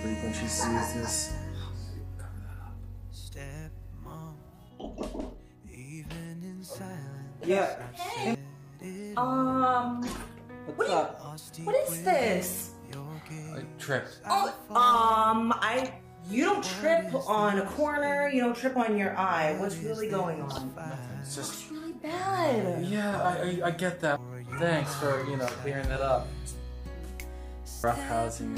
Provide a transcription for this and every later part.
Freak when she sees this. Stepmom, even in silence. Yeah. Hey. What's up? What is this? I tripped. You don't trip on a corner, you don't trip on your eye. What's really going on? It's just. It's really bad. Yeah, I get that. Thanks for, clearing that up. Rough housing.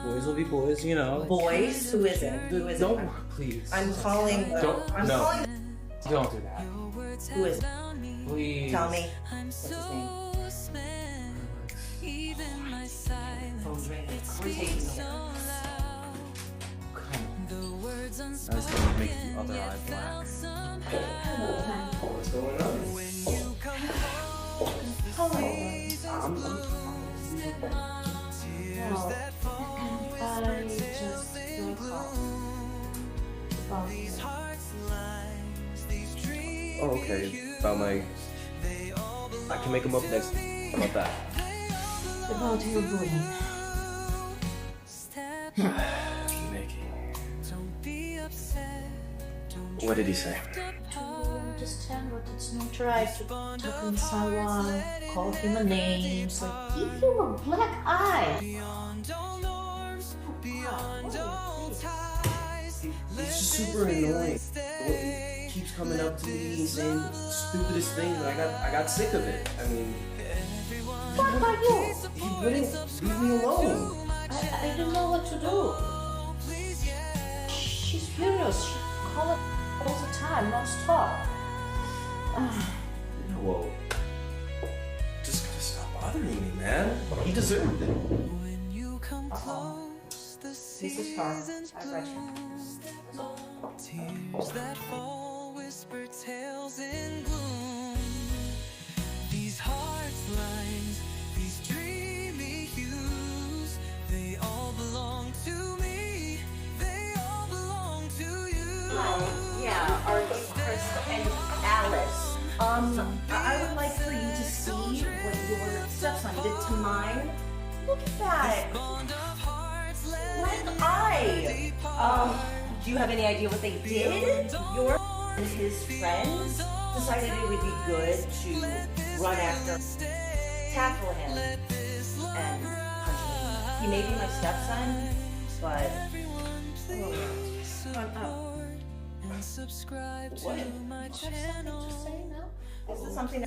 Boys will be boys, Boys? Who is it? Who is it? Don't, please. I'm calling. Don't do that. Who is it? Please. Tell me. What's his name? Phone's ringing. I'm taking it. I was gonna make the other eye black. What's going on? Oh, okay. About my... I can make them up next. How about that? About your bullying. What did he say? To understand what it's not right to talk in someone, call him a name, like give him a black eye. It's just super annoying. He keeps coming up to me saying stupidest things, and I got sick of it. I mean, What about you? he wouldn't leave me alone. I don't know what to do. She's furious. She calls all the time, non-stop. Whoa. Just gotta stop bothering me, man. He deserved it. This is her. I've read her. Tears that fall, whisper tales in gloom. These hearts lines, these dreamy hues, they all belong to me. They all belong to you. Yeah, are you Chris and Alice? I would like for you to see what your stepson did to mine. Look at that. Black eye. Do you have any idea what they did? Your and his friends decided it would be good to run after, tackle him, and punch him. He may be my stepson, but Subscribe to my channel. is this something